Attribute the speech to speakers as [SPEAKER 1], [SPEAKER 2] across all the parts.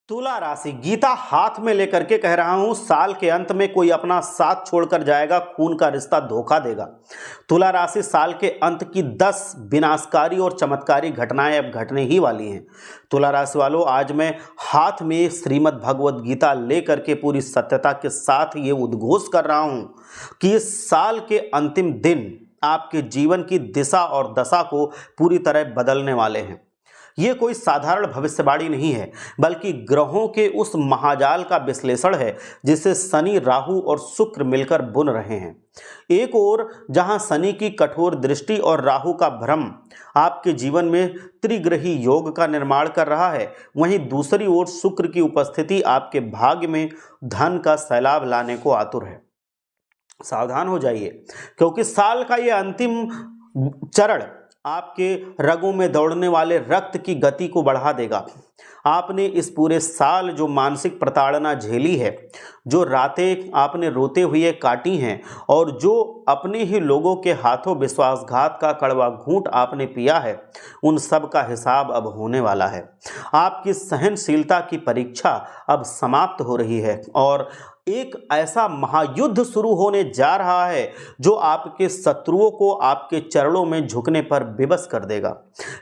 [SPEAKER 1] तुला राशि गीता हाथ में लेकर के कह रहा हूं, साल के अंत में कोई अपना साथ छोड़कर जाएगा, खून का रिश्ता धोखा देगा। तुला राशि साल के अंत की 10 विनाशकारी और चमत्कारी घटनाएं अब घटने ही वाली हैं। तुला राशि वालों, आज मैं हाथ में श्रीमद् भगवत गीता लेकर के पूरी सत्यता के साथ ये उद्घोष कर रहा हूं कि इस साल के अंतिम दिन आपके जीवन की दिशा और दशा को पूरी तरह बदलने वाले हैं। ये कोई साधारण भविष्यवाणी नहीं है, बल्कि ग्रहों के उस महाजाल का विश्लेषण है जिसे शनि, राहु और शुक्र मिलकर बुन रहे हैं। एक ओर जहां शनि की कठोर दृष्टि और राहु का भ्रम आपके जीवन में त्रिग्रही योग का निर्माण कर रहा है, वहीं दूसरी ओर शुक्र की उपस्थिति आपके भाग्य में धन का सैलाब लाने को आतुर है। सावधान हो जाइए, क्योंकि साल का ये अंतिम चरण आपके रगों में दौड़ने वाले रक्त की गति को बढ़ा देगा। आपने इस पूरे साल जो मानसिक प्रताड़ना झेली है, जो रातें आपने रोते हुए काटी हैं और जो अपने ही लोगों के हाथों विश्वासघात का कड़वा घूंट आपने पिया है, उन सब का हिसाब अब होने वाला है। आपकी सहनशीलता की परीक्षा अब समाप्त हो रही है और एक ऐसा महायुद्ध शुरू होने जा रहा है जो आपके शत्रुओं को आपके चरणों में झुकने पर विवश कर देगा।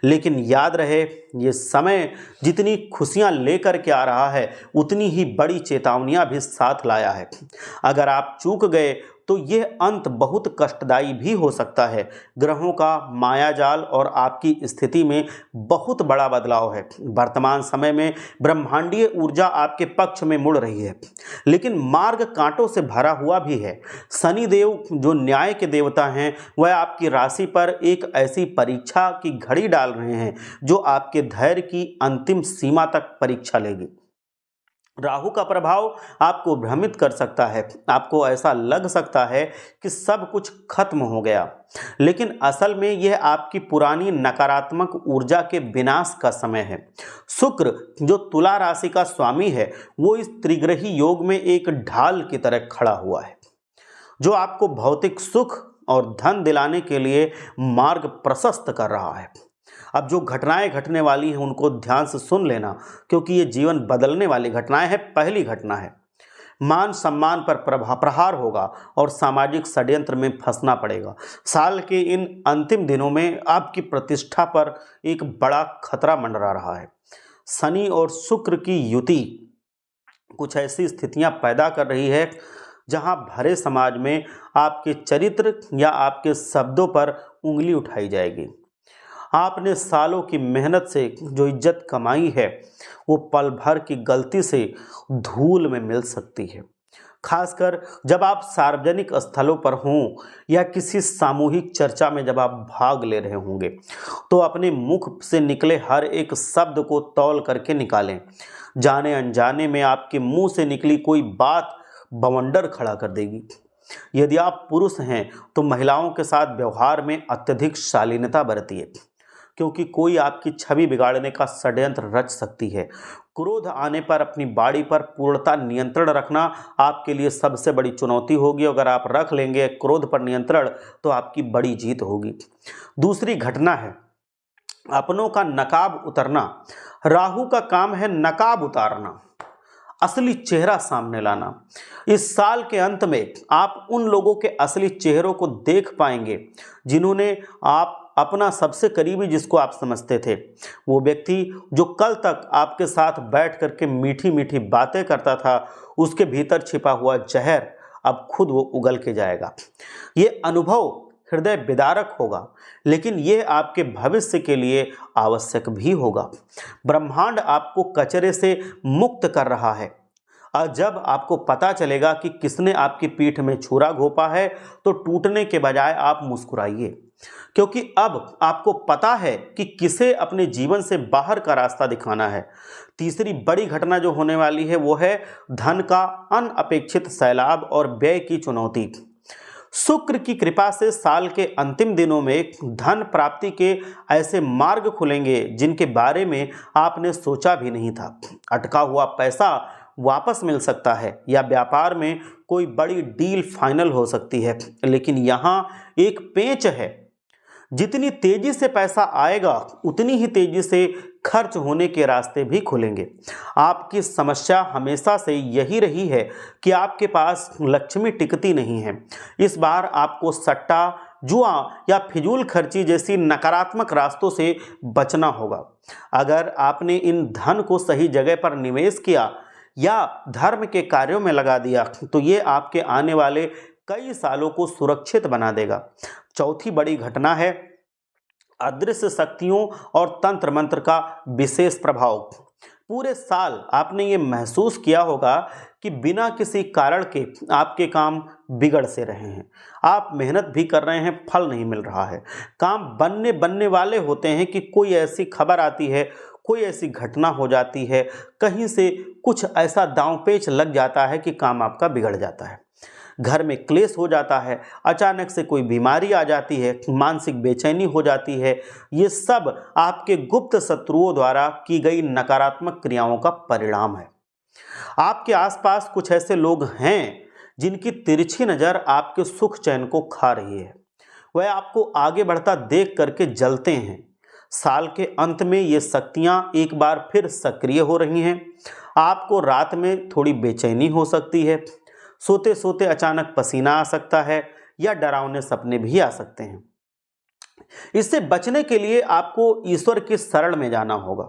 [SPEAKER 1] लेकिन याद रहे, ये समय जितनी खुशियां लेकर के आ रहा है, उतनी ही बड़ी चेतावनियां भी साथ लाया है। अगर आप चूक गए तो यह अंत बहुत कष्टदायी भी हो सकता है। ग्रहों का मायाजाल और आपकी स्थिति में बहुत बड़ा बदलाव है। वर्तमान समय में ब्रह्मांडीय ऊर्जा आपके पक्ष में मुड़ रही है, लेकिन मार्ग कांटों से भरा हुआ भी है। शनि देव जो न्याय के देवता हैं, वह आपकी राशि पर एक ऐसी परीक्षा की घड़ी डाल रहे हैं जो आपके धैर्य की अंतिम सीमा तक परीक्षा लेगी। राहु का प्रभाव आपको भ्रमित कर सकता है। आपको ऐसा लग सकता है कि सब कुछ खत्म हो गया, लेकिन असल में यह आपकी पुरानी नकारात्मक ऊर्जा के विनाश का समय है। शुक्र जो तुला राशि का स्वामी है, वो इस त्रिग्रही योग में एक ढाल की तरह खड़ा हुआ है, जो आपको भौतिक सुख और धन दिलाने के लिए मार्ग प्रशस्त कर रहा है। अब जो घटनाएं घटने वाली हैं उनको ध्यान से सुन लेना, क्योंकि ये जीवन बदलने वाली घटनाएं हैं। पहली घटना है, मान सम्मान पर प्रहार होगा और सामाजिक षड्यंत्र में फंसना पड़ेगा। साल के इन अंतिम दिनों में आपकी प्रतिष्ठा पर एक बड़ा खतरा मंडरा रहा है। शनि और शुक्र की युति कुछ ऐसी स्थितियां पैदा कर रही है जहां भरे समाज में आपके चरित्र या आपके शब्दों पर उंगली उठाई जाएगी। आपने सालों की मेहनत से जो इज्जत कमाई है, वो पल भर की गलती से धूल में मिल सकती है। खासकर जब आप सार्वजनिक स्थलों पर हों या किसी सामूहिक चर्चा में जब आप भाग ले रहे होंगे, तो अपने मुख से निकले हर एक शब्द को तौल करके निकालें। जाने अनजाने में आपके मुंह से निकली कोई बात बवंडर खड़ा कर देगी। यदि आप पुरुष हैं तो महिलाओं के साथ व्यवहार में अत्यधिक शालीनता बरतिए, क्योंकि कोई आपकी छवि बिगाड़ने का षड्यंत्र रच सकती है। क्रोध आने पर अपनी बाड़ी पर पूर्णता नियंत्रण रखना आपके लिए सबसे बड़ी चुनौती होगी। अगर आप रख लेंगे क्रोध पर नियंत्रण, तो आपकी बड़ी जीत होगी। दूसरी घटना है अपनों का नकाब उतरना। राहु का काम है नकाब उतारना, असली चेहरा सामने लाना। इस साल के अंत में आप उन लोगों के असली चेहरों को देख पाएंगे जिन्होंने आप अपना सबसे करीबी, जिसको आप समझते थे, वो व्यक्ति जो कल तक आपके साथ बैठ करके मीठी मीठी बातें करता था, उसके भीतर छिपा हुआ जहर अब खुद वो उगल के जाएगा। ये अनुभव हृदय विदारक होगा, लेकिन यह आपके भविष्य के लिए आवश्यक भी होगा। ब्रह्मांड आपको कचरे से मुक्त कर रहा है। और जब आपको पता चलेगा कि किसने आपकी पीठ में छुरा घोंपा है, तो टूटने के बजाय आप मुस्कुराइए, क्योंकि अब आपको पता है कि किसे अपने जीवन से बाहर का रास्ता दिखाना है। तीसरी बड़ी घटना जो होने वाली है, वो है धन का अनअपेक्षित सैलाब और व्यय की चुनौती। शुक्र की कृपा से साल के अंतिम दिनों में धन प्राप्ति के ऐसे मार्ग खुलेंगे जिनके बारे में आपने सोचा भी नहीं था। अटका हुआ पैसा वापस मिल सकता है या व्यापार में कोई बड़ी डील फाइनल हो सकती है। लेकिन यहाँ एक पेंच है, जितनी तेजी से पैसा आएगा उतनी ही तेजी से खर्च होने के रास्ते भी खुलेंगे। आपकी समस्या हमेशा से यही रही है कि आपके पास लक्ष्मी टिकती नहीं है। इस बार आपको सट्टा, जुआ या फिजूल खर्ची जैसी नकारात्मक रास्तों से बचना होगा। अगर आपने इन धन को सही जगह पर निवेश किया या धर्म के कार्यों में लगा दिया तो ये आपके आने वाले कई सालों को सुरक्षित बना देगा। चौथी बड़ी घटना है अदृश्य शक्तियों और तंत्र मंत्र का विशेष प्रभाव। पूरे साल आपने ये महसूस किया होगा कि बिना किसी कारण के आपके काम बिगड़ से रहे हैं। आप मेहनत भी कर रहे हैं, फल नहीं मिल रहा है। काम बनने वाले होते हैं कि कोई ऐसी खबर आती है, कोई ऐसी घटना हो जाती है, कहीं से कुछ ऐसा दांव पेच लग जाता है कि काम आपका बिगड़ जाता है। घर में क्लेश हो जाता है, अचानक से कोई बीमारी आ जाती है, मानसिक बेचैनी हो जाती है। ये सब आपके गुप्त शत्रुओं द्वारा की गई नकारात्मक क्रियाओं का परिणाम है। आपके आसपास कुछ ऐसे लोग हैं जिनकी तिरछी नज़र आपके सुख चैन को खा रही है। वह आपको आगे बढ़ता देख करके जलते हैं। साल के अंत में ये शक्तियां एक बार फिर सक्रिय हो रही हैं। आपको रात में थोड़ी बेचैनी हो सकती है, सोते सोते अचानक पसीना आ सकता है या डरावने सपने भी आ सकते हैं। इससे बचने के लिए आपको ईश्वर की शरण में जाना होगा।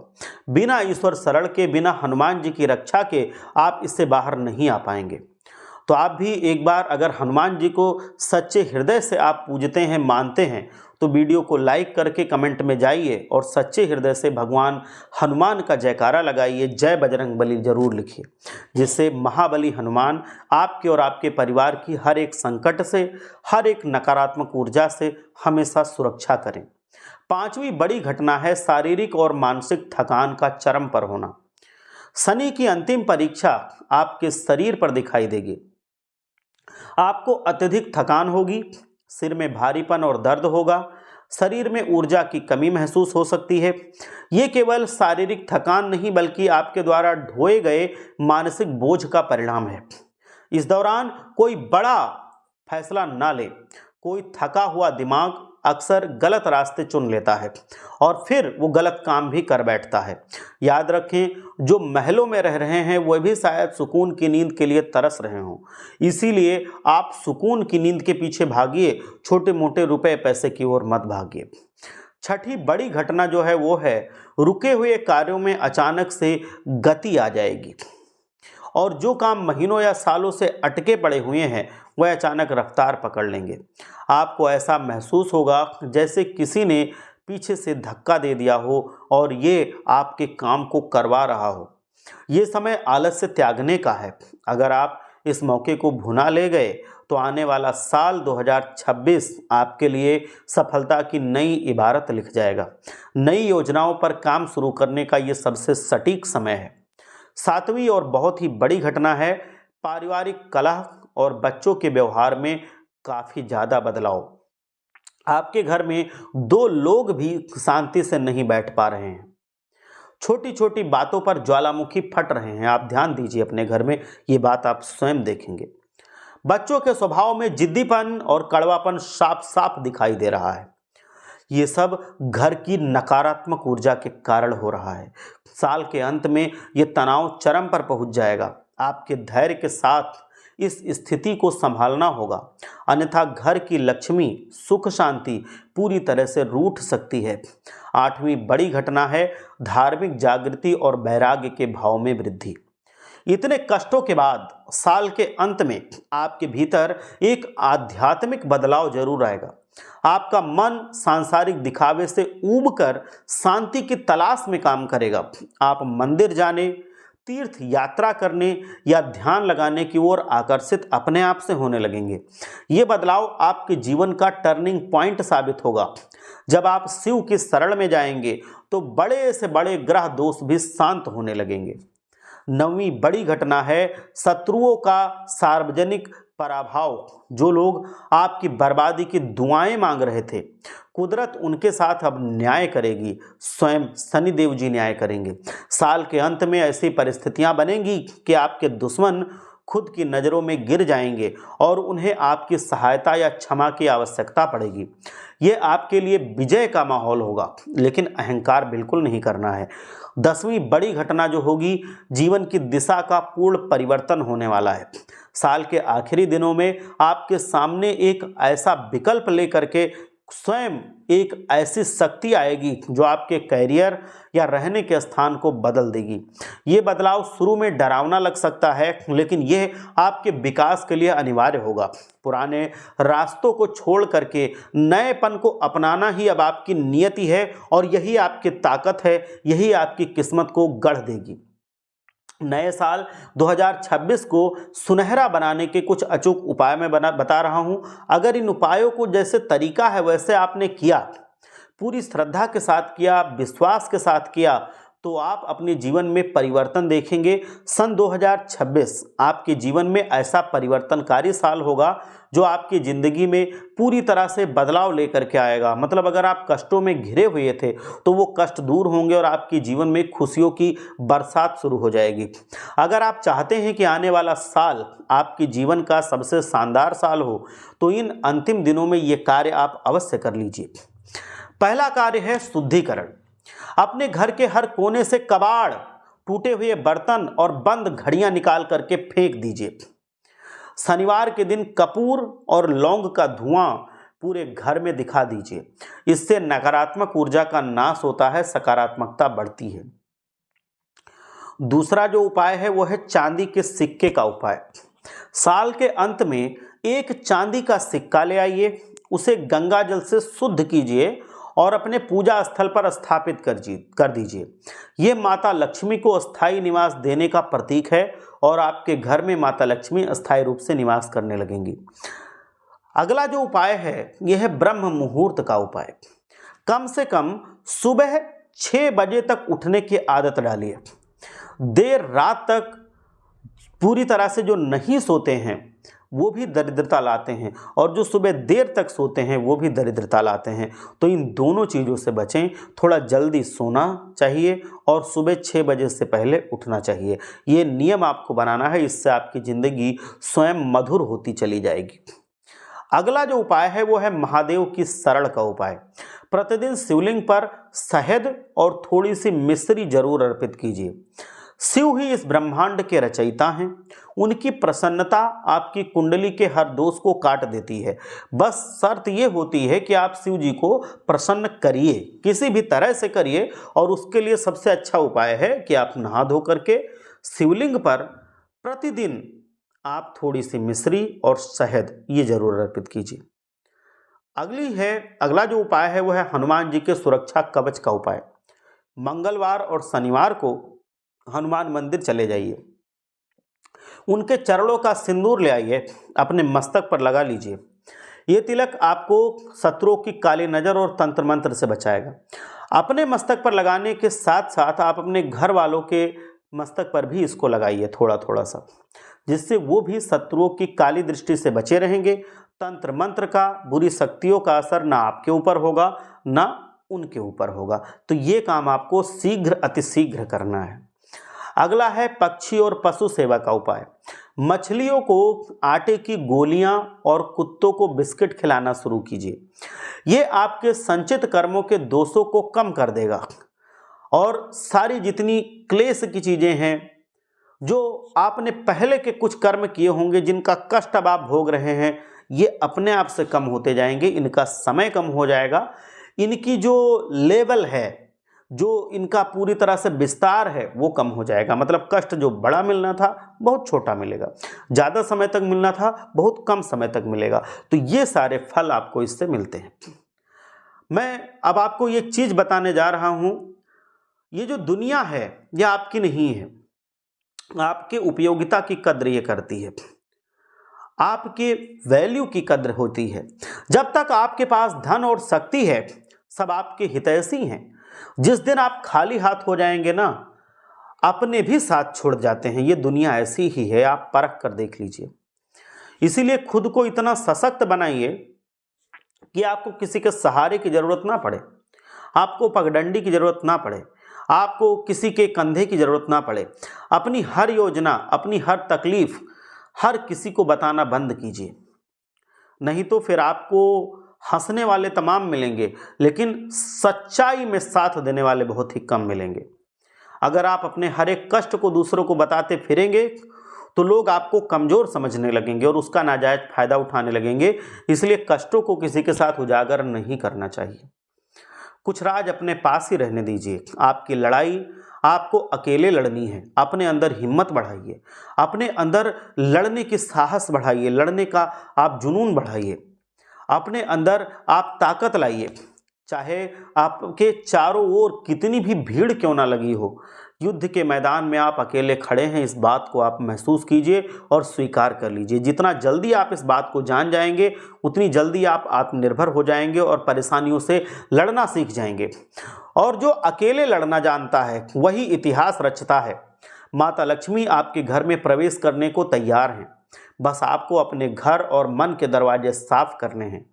[SPEAKER 1] बिना ईश्वर शरण के, बिना हनुमान जी की रक्षा के आप इससे बाहर नहीं आ पाएंगे। तो आप भी एक बार अगर हनुमान जी को सच्चे हृदय से आप पूजते हैं, मानते हैं, तो वीडियो को लाइक करके कमेंट में जाइए और सच्चे हृदय से भगवान हनुमान का जयकारा लगाइए, जय बजरंग बली जरूर लिखिए, जिससे महाबली हनुमान आपके और आपके परिवार की हर एक संकट से, हर एक नकारात्मक ऊर्जा से हमेशा सुरक्षा करें। पांचवी बड़ी घटना है शारीरिक और मानसिक थकान का चरम पर होना। शनि की अंतिम परीक्षा आपके शरीर पर दिखाई देगी। आपको अत्यधिक थकान होगी, सिर में भारीपन और दर्द होगा, शरीर में ऊर्जा की कमी महसूस हो सकती है। ये केवल शारीरिक थकान नहीं बल्कि आपके द्वारा ढोए गए मानसिक बोझ का परिणाम है। इस दौरान कोई बड़ा फैसला ना ले। कोई थका हुआ दिमाग अक्सर गलत रास्ते चुन लेता है और फिर वो गलत काम भी कर बैठता है। याद रखें, जो महलों में रह रहे हैं वह भी शायद सुकून की नींद के लिए तरस रहे हों। इसीलिए आप सुकून की नींद के पीछे भागिए, छोटे मोटे रुपए पैसे की ओर मत भागिए। छठी बड़ी घटना जो है वो है रुके हुए कार्यों में अचानक से गति आ जाएगी और जो काम महीनों या सालों से अटके पड़े हुए हैं वह अचानक रफ्तार पकड़ लेंगे। आपको ऐसा महसूस होगा जैसे किसी ने पीछे से धक्का दे दिया हो और ये आपके काम को करवा रहा हो। ये समय आलस्य त्यागने का है। अगर आप इस मौके को भुना ले गए तो आने वाला साल 2026 आपके लिए सफलता की नई इबारत लिख जाएगा। नई योजनाओं पर काम शुरू करने का ये सबसे सटीक समय है। सातवीं और बहुत ही बड़ी घटना है पारिवारिक कलह और बच्चों के व्यवहार में काफ़ी ज़्यादा बदलाव। आपके घर में दो लोग भी शांति से नहीं बैठ पा रहे हैं। छोटी छोटी बातों पर ज्वालामुखी फट रहे हैं। आप ध्यान दीजिए अपने घर में, ये बात आप स्वयं देखेंगे। बच्चों के स्वभाव में जिद्दीपन और कड़वापन साफ साफ दिखाई दे रहा है। ये सब घर की नकारात्मक ऊर्जा के कारण हो रहा है। साल के अंत में ये तनाव चरम पर पहुंच जाएगा। आपके धैर्य के साथ इस स्थिति को संभालना होगा, अन्यथा घर की लक्ष्मी, सुख शांति पूरी तरह से रूठ सकती है। आठवीं बड़ी घटना है धार्मिक जागृति और वैराग्य के भाव में वृद्धि। इतने कष्टों के बाद साल के अंत में आपके भीतर एक आध्यात्मिक बदलाव जरूर आएगा। आपका मन सांसारिक दिखावे से ऊबकर शांति की तलाश में काम करेगा। आप मंदिर जाने, तीर्थ यात्रा करने या ध्यान लगाने की ओर आकर्षित अपने आप से होने लगेंगे। ये बदलाव आपके जीवन का टर्निंग पॉइंट साबित होगा। जब आप शिव की शरण में जाएंगे तो बड़े से बड़े ग्रह दोष भी शांत होने लगेंगे। नौवीं बड़ी घटना है शत्रुओं का सार्वजनिक पराभव। जो लोग आपकी बर्बादी की दुआएं मांग रहे थे, कुदरत उनके साथ अब न्याय करेगी। स्वयं शनिदेव जी न्याय करेंगे। साल के अंत में ऐसी परिस्थितियां बनेंगी कि आपके दुश्मन खुद की नज़रों में गिर जाएंगे और उन्हें आपकी सहायता या क्षमा की आवश्यकता पड़ेगी। ये आपके लिए विजय का माहौल होगा, लेकिन अहंकार बिल्कुल नहीं करना है। 10वीं बड़ी घटना जो होगी, जीवन की दिशा का पूर्ण परिवर्तन होने वाला है। साल के आखिरी दिनों में आपके सामने एक ऐसा विकल्प लेकर के स्वयं एक ऐसी शक्ति आएगी जो आपके करियर या रहने के स्थान को बदल देगी। ये बदलाव शुरू में डरावना लग सकता है, लेकिन यह आपके विकास के लिए अनिवार्य होगा। पुराने रास्तों को छोड़ करके नएपन को अपनाना ही अब आपकी नियति है और यही आपकी ताकत है, यही आपकी किस्मत को गढ़ देगी। नए साल 2026 को सुनहरा बनाने के कुछ अचूक उपाय मैं बता रहा हूं। अगर इन उपायों को जैसे तरीका है वैसे आपने किया, पूरी श्रद्धा के साथ किया, विश्वास के साथ किया, तो आप अपने जीवन में परिवर्तन देखेंगे। सन 2026 आपके जीवन में ऐसा परिवर्तनकारी साल होगा जो आपकी ज़िंदगी में पूरी तरह से बदलाव लेकर के आएगा। मतलब अगर आप कष्टों में घिरे हुए थे तो वो कष्ट दूर होंगे और आपके जीवन में खुशियों की बरसात शुरू हो जाएगी। अगर आप चाहते हैं कि आने वाला साल आपके जीवन का सबसे शानदार साल हो तो इन अंतिम दिनों में ये कार्य आप अवश्य कर लीजिए। पहला कार्य है शुद्धिकरण। अपने घर के हर कोने से कबाड़, टूटे हुए बर्तन और बंद घड़ियां निकाल करके फेंक दीजिए। शनिवार के दिन कपूर और लौंग का धुआं पूरे घर में दिखा दीजिए। इससे नकारात्मक ऊर्जा का नाश होता है, सकारात्मकता बढ़ती है। दूसरा जो उपाय है वो है चांदी के सिक्के का उपाय। साल के अंत में एक चांदी का सिक्का ले आइए, उसे गंगा जल से शुद्ध कीजिए और अपने पूजा स्थल पर स्थापित कर दीजिए। ये माता लक्ष्मी को अस्थायी निवास देने का प्रतीक है और आपके घर में माता लक्ष्मी अस्थायी रूप से निवास करने लगेंगी। अगला जो उपाय है यह है ब्रह्म मुहूर्त का उपाय। कम से कम सुबह 6 बजे तक उठने की आदत डालिए। देर रात तक पूरी तरह से जो नहीं सोते हैं वो भी दरिद्रता लाते हैं और जो सुबह देर तक सोते हैं वो भी दरिद्रता लाते हैं। तो इन दोनों चीज़ों से बचें। थोड़ा जल्दी सोना चाहिए और सुबह 6 बजे से पहले उठना चाहिए। ये नियम आपको बनाना है, इससे आपकी ज़िंदगी स्वयं मधुर होती चली जाएगी। अगला जो उपाय है वो है महादेव की सरल का उपाय। प्रतिदिन शिवलिंग पर शहद और थोड़ी सी मिश्री जरूर अर्पित कीजिए। शिव ही इस ब्रह्मांड के रचयिता हैं। उनकी प्रसन्नता आपकी कुंडली के हर दोष को काट देती है। बस शर्त ये होती है कि आप शिव जी को प्रसन्न करिए, किसी भी तरह से करिए। और उसके लिए सबसे अच्छा उपाय है कि आप नहा धो करके शिवलिंग पर प्रतिदिन आप थोड़ी सी मिश्री और शहद ये जरूर अर्पित कीजिए। अगला जो उपाय है वह है हनुमान जी के सुरक्षा कवच का उपाय। मंगलवार और शनिवार को हनुमान मंदिर चले जाइए, उनके चरणों का सिंदूर ले आइए, अपने मस्तक पर लगा लीजिए। ये तिलक आपको शत्रुओं की काली नज़र और तंत्र मंत्र से बचाएगा। अपने मस्तक पर लगाने के साथ साथ आप अपने घर वालों के मस्तक पर भी इसको लगाइए थोड़ा थोड़ा सा, जिससे वो भी शत्रुओं की काली दृष्टि से बचे रहेंगे। तंत्र मंत्र का, बुरी शक्तियों का असर ना आपके ऊपर होगा ना उनके ऊपर होगा। तो ये काम आपको शीघ्र अतिशीघ्र करना है। अगला है पक्षी और पशु सेवा का उपाय। मछलियों को आटे की गोलियां और कुत्तों को बिस्किट खिलाना शुरू कीजिए। ये आपके संचित कर्मों के दोषों को कम कर देगा और सारी जितनी क्लेश की चीज़ें हैं जो आपने पहले के कुछ कर्म किए होंगे, जिनका कष्ट अब आप भोग रहे हैं, ये अपने आप से कम होते जाएंगे। इनका समय कम हो जाएगा, इनकी जो लेवल है, जो इनका पूरी तरह से विस्तार है वो कम हो जाएगा। मतलब कष्ट जो बड़ा मिलना था बहुत छोटा मिलेगा, ज़्यादा समय तक मिलना था बहुत कम समय तक मिलेगा। तो ये सारे फल आपको इससे मिलते हैं। मैं अब आपको ये चीज़ बताने जा रहा हूँ, ये जो दुनिया है ये आपकी नहीं है। आपके उपयोगिता की कद्र ये करती है, आपके वैल्यू की कद्र होती है। जब तक आपके पास धन और शक्ति है सब आपके हितैषी हैं। जिस दिन आप खाली हाथ हो जाएंगे ना, अपने भी साथ छोड़ जाते हैं। ये दुनिया ऐसी ही है, आप परख कर देख लीजिए। इसीलिए खुद को इतना सशक्त बनाइए कि आपको किसी के सहारे की जरूरत ना पड़े, आपको पगडंडी की जरूरत ना पड़े, आपको किसी के कंधे की जरूरत ना पड़े। अपनी हर योजना, अपनी हर तकलीफ हर किसी को बताना बंद कीजिए, नहीं तो फिर आपको हंसने वाले तमाम मिलेंगे, लेकिन सच्चाई में साथ देने वाले बहुत ही कम मिलेंगे। अगर आप अपने हर एक कष्ट को दूसरों को बताते फिरेंगे तो लोग आपको कमज़ोर समझने लगेंगे और उसका नाजायज़ फ़ायदा उठाने लगेंगे। इसलिए कष्टों को किसी के साथ उजागर नहीं करना चाहिए। कुछ राज अपने पास ही रहने दीजिए। आपकी लड़ाई आपको अकेले लड़नी है। अपने अंदर हिम्मत बढ़ाइए, अपने अंदर लड़ने की साहस बढ़ाइए, लड़ने का आप जुनून बढ़ाइए, अपने अंदर आप ताकत लाइए। चाहे आपके चारों ओर कितनी भी भीड़ क्यों ना लगी हो, युद्ध के मैदान में आप अकेले खड़े हैं, इस बात को आप महसूस कीजिए और स्वीकार कर लीजिए। जितना जल्दी आप इस बात को जान जाएंगे उतनी जल्दी आप आत्मनिर्भर हो जाएंगे और परेशानियों से लड़ना सीख जाएंगे। और जो अकेले लड़ना जानता है वही इतिहास रचता है। माता लक्ष्मी आपके घर में प्रवेश करने को तैयार हैं। बस आपको अपने घर और मन के दरवाजे साफ करने हैं।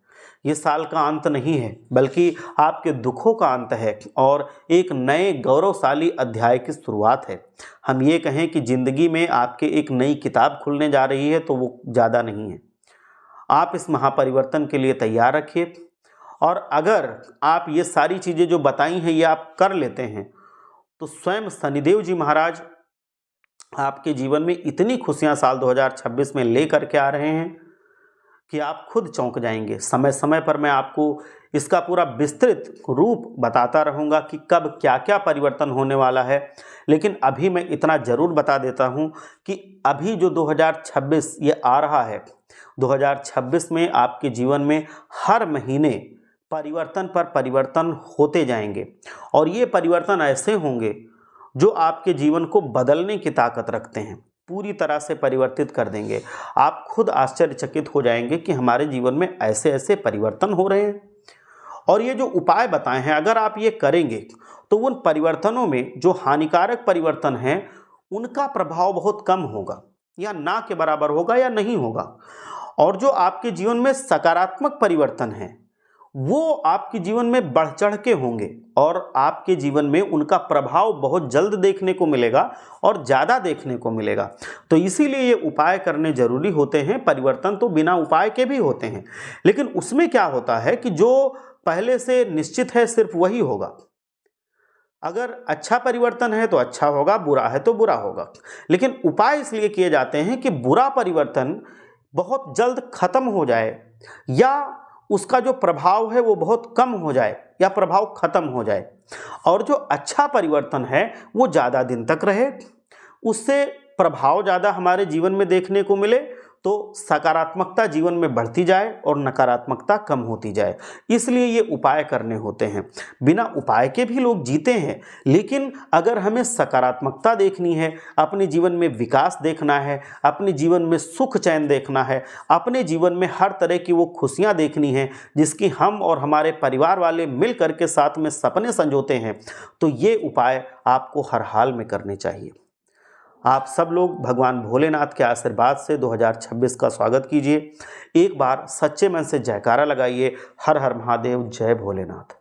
[SPEAKER 1] ये साल का अंत नहीं है, बल्कि आपके दुखों का अंत है और एक नए गौरवशाली अध्याय की शुरुआत है। हम ये कहें कि ज़िंदगी में आपके एक नई किताब खुलने जा रही है तो वो ज़्यादा नहीं है। आप इस महापरिवर्तन के लिए तैयार रखिए और अगर आप ये सारी चीज़ें जो बताई हैं ये आप कर लेते हैं तो स्वयं शनिदेव जी महाराज आपके जीवन में इतनी खुशियाँ साल 2026 में ले करके आ रहे हैं कि आप खुद चौंक जाएंगे। समय समय पर मैं आपको इसका पूरा विस्तृत रूप बताता रहूँगा कि कब क्या क्या परिवर्तन होने वाला है। लेकिन अभी मैं इतना ज़रूर बता देता हूँ कि अभी जो 2026 ये आ रहा है, 2026 में आपके जीवन में हर महीने परिवर्तन पर परिवर्तन होते जाएंगे और ये परिवर्तन ऐसे होंगे जो आपके जीवन को बदलने की ताकत रखते हैं, पूरी तरह से परिवर्तित कर देंगे। आप खुद आश्चर्यचकित हो जाएंगे कि हमारे जीवन में ऐसे ऐसे परिवर्तन हो रहे हैं। और ये जो उपाय बताए हैं अगर आप ये करेंगे तो उन परिवर्तनों में जो हानिकारक परिवर्तन हैं उनका प्रभाव बहुत कम होगा या ना के बराबर होगा या नहीं होगा। और जो आपके जीवन में सकारात्मक परिवर्तन हैं वो आपके जीवन में बढ़ चढ़ के होंगे और आपके जीवन में उनका प्रभाव बहुत जल्द देखने को मिलेगा और ज़्यादा देखने को मिलेगा। तो इसीलिए ये उपाय करने ज़रूरी होते हैं। परिवर्तन तो बिना उपाय के भी होते हैं, लेकिन उसमें क्या होता है कि जो पहले से निश्चित है सिर्फ वही होगा। अगर अच्छा परिवर्तन है तो अच्छा होगा, बुरा है तो बुरा होगा। लेकिन उपाय इसलिए किए जाते हैं कि बुरा परिवर्तन बहुत जल्द खत्म हो जाए या उसका जो प्रभाव है वो बहुत कम हो जाए या प्रभाव खत्म हो जाए, और जो अच्छा परिवर्तन है वो ज़्यादा दिन तक रहे, उससे प्रभाव ज़्यादा हमारे जीवन में देखने को मिले, तो सकारात्मकता जीवन में बढ़ती जाए और नकारात्मकता कम होती जाए। इसलिए ये उपाय करने होते हैं। बिना उपाय के भी लोग जीते हैं, लेकिन अगर हमें सकारात्मकता देखनी है, अपने जीवन में विकास देखना है, अपने जीवन में सुख चैन देखना है, अपने जीवन में हर तरह की वो खुशियाँ देखनी है जिसकी हम और हमारे परिवार वाले मिल करके साथ में सपने संजोते हैं, तो ये उपाय आपको हर हाल में करने चाहिए। आप सब लोग भगवान भोलेनाथ के आशीर्वाद से 2026 का स्वागत कीजिए। एक बार सच्चे मन से जयकारा लगाइए, हर हर महादेव, जय भोलेनाथ।